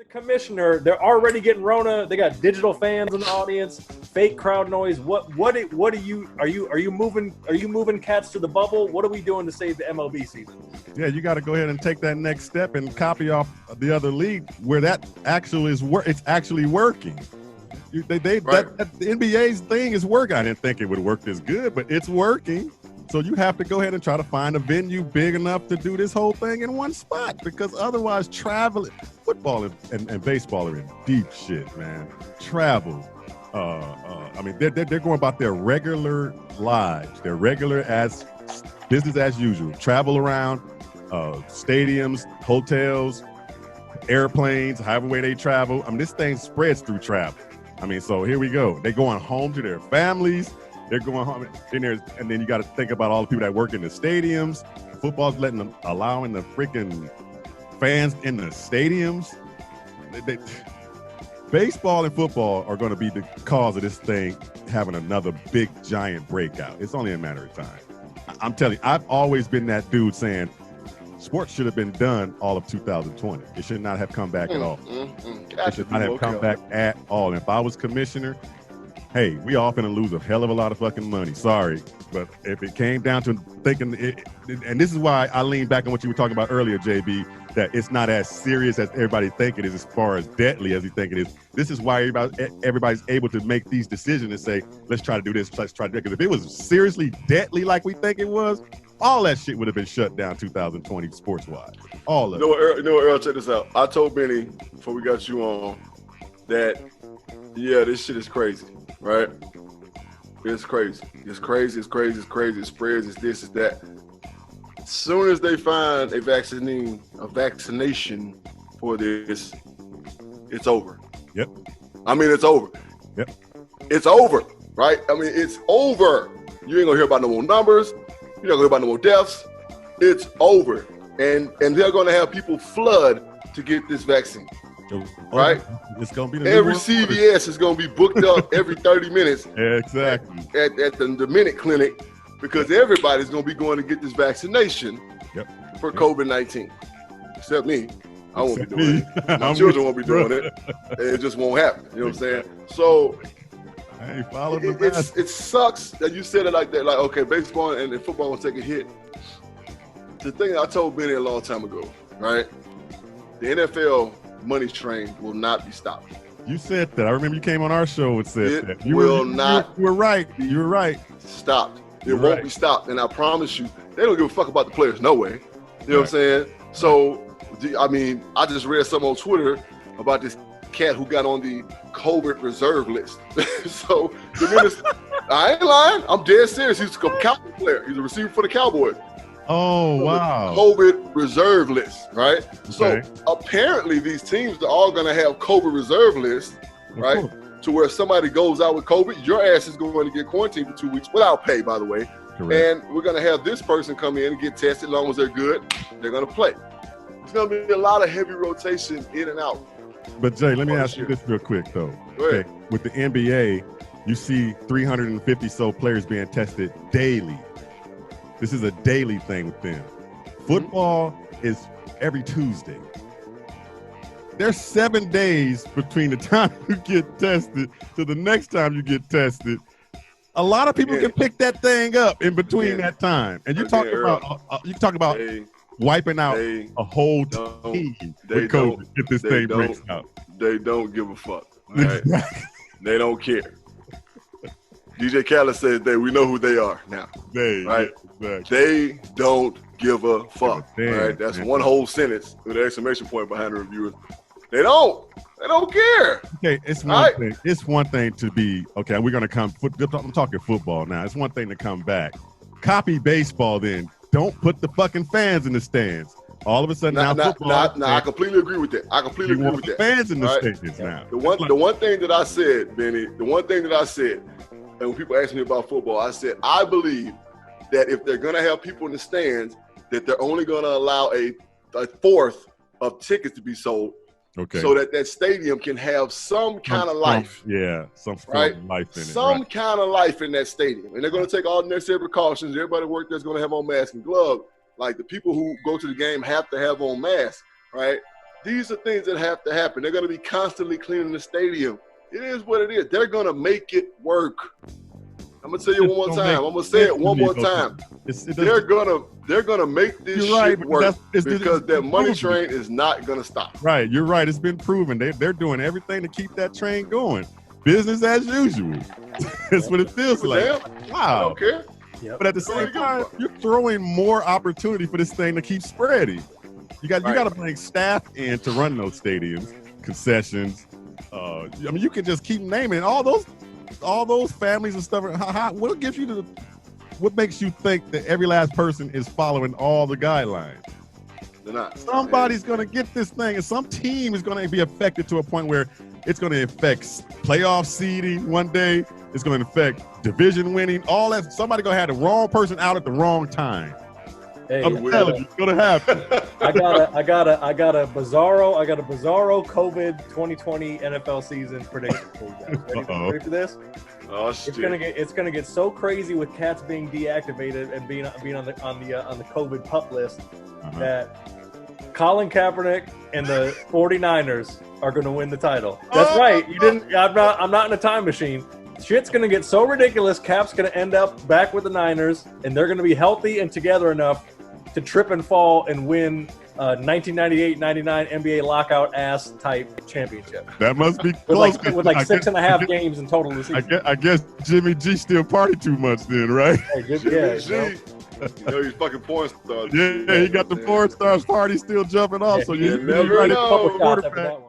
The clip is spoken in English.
commissioner, they're already getting Rona. They got digital fans in the audience, fake crowd noise. What are you moving cats to the bubble? What are we doing to save the MLB season? Yeah, you got to go ahead and take that next step and copy off the other league where that actually is it's actually working. Right. The NBA's thing is working. I didn't think it would work this good, but it's working. So you have to go ahead and try to find a venue big enough to do this whole thing in one spot, because otherwise football and baseball are in deep shit, man. Travel. I mean, they're going about their regular lives. They're regular as business as usual. Travel around stadiums, hotels, airplanes, however way they travel. I mean, this thing spreads through travel. I mean, so here we go. They're going home to their families. They're going home, and then you got to think about all the people that work in the stadiums. Football's allowing the freaking fans in the stadiums. Baseball and football are going to be the cause of this thing having another big, giant breakout. It's only a matter of time. I'm telling you, I've always been that dude saying sports should have been done all of 2020. It should not have come back at all. It should not have come back at all. And if I was commissioner, hey, we all finna lose a hell of a lot of fucking money. Sorry. But if it came down to thinking, and this is why I lean back on what you were talking about earlier, JB, that it's not as serious as everybody think it is, as far as deadly as you think it is. This is why everybody's able to make these decisions and say, let's try to do this, let's try to do it. Because if it was seriously deadly like we think it was, all that shit would have been shut down 2020 sports-wise. All of it. You know what, Earl, check this out. I told Benny, before we got you on, that, yeah, this shit is crazy. Right? It's crazy. It's crazy. It's crazy. It's crazy. It spreads. It's this. It's that. As soon as they find a vaccination for this, it's over. Yep. I mean, it's over. Yep. It's over. Right? I mean, it's over. You ain't gonna hear about no more numbers. You're not gonna hear about no more deaths. It's over. And they're gonna have people flood to get this vaccine. Right? It's gonna be every CVS is gonna be booked up every 30 minutes. Yeah, exactly. At the minute clinic, because everybody's gonna be going to get this vaccination for COVID-19. Except me. I won't be doing it. My children won't be doing it. It just won't happen. You know what I'm saying? So it sucks that you said it like that. Like, okay, baseball and football will take a hit. The thing I told Benny a long time ago, right? The NFL money train will not be stopped. You said that. I remember you came on our show and said that. You were right. You were right. Stopped. It won't be stopped. And I promise you, they don't give a fuck about the players. No way. You know what I'm saying? So, I mean, I just read something on Twitter about this cat who got on the COVID reserve list. So, I ain't lying. I'm dead serious. He's a Cowboy player. He's a receiver for the Cowboys. Oh, wow. COVID reserve list, right? Okay. So apparently these teams are all going to have COVID reserve lists, right? To where if somebody goes out with COVID, your ass is going to get quarantined for 2 weeks without pay, by the way. Correct. And we're going to have this person come in and get tested. As long as they're good, they're going to play. It's going to be a lot of heavy rotation in and out. But Jay, let me ask you this real quick, though. Okay. With the NBA, you see 350 so players being tested daily. This is a daily thing with them. Football is every Tuesday. There's 7 days between the time you get tested to the next time you get tested. A lot of people can pick that thing up in between that time. And you talk about wiping out a whole team with COVID if this thing breaks out. They don't give a fuck. Right? They don't care. DJ Khaled said we know who they are now. Right? Exactly. They don't give a fuck. Right? That's one whole sentence with an exclamation point behind the reviewers. They don't care. Okay, it's one thing. It's one thing to be okay. We're gonna come. I'm talking football now. It's one thing to come back. Copy baseball. Then don't put the fucking fans in the stands. All of a sudden, I completely agree with that. I completely agree with that. Fans in the stands now. The one thing that I said, Benny. The one thing that I said. And when people ask me about football, I said, I believe that if they're going to have people in the stands, that they're only going to allow a fourth of tickets to be sold so that stadium can have some kind of life. Some life in it. Some kind of life in that stadium. And they're going to take all the necessary precautions. Everybody work there's going to have on masks and gloves. Like the people who go to the game have to have on masks, right? These are things that have to happen. They're going to be constantly cleaning the stadium. It is what it is. They're going to make it work. I'm going to tell you one more time. I'm going to say it one more time. They're gonna make this shit work because that money train is not going to stop. Right. You're right. It's been proven. They're doing everything to keep that train going. Business as usual. That's what it feels like. Damn. Wow. I don't care. Yep. But at the same time, you're throwing more opportunity for this thing to keep spreading. You got to bring staff in to run those stadiums, concessions. I mean, you can just keep naming all those families and stuff. What makes you think that every last person is following all the guidelines? They're not. Somebody's going to get this thing, and some team is going to be affected to a point where it's going to affect playoff seeding one day. It's going to affect division winning. All that. Somebody's going to have the wrong person out at the wrong time. Hey, I'm telling you, it's going to happen. I got a bizarro COVID 2020 NFL season prediction for you guys. Ready for this? Oh shit! It's gonna get so crazy with cats being deactivated and being on the COVID pup list that Colin Kaepernick and the 49ers are gonna win the title. That's right. You didn't. I'm not in a time machine. Shit's gonna get so ridiculous. Cap's gonna end up back with the Niners, and they're gonna be healthy and together enough to trip and fall and win 1998-99 NBA lockout ass type championship. That must be close. With like 6.5 games in total this season. I guess Jimmy G still party too much then, right? Hey, Jimmy G. He's fucking porn star. Yeah, he got the porn stars party still jumping off. So you never know. Couple shots after that one.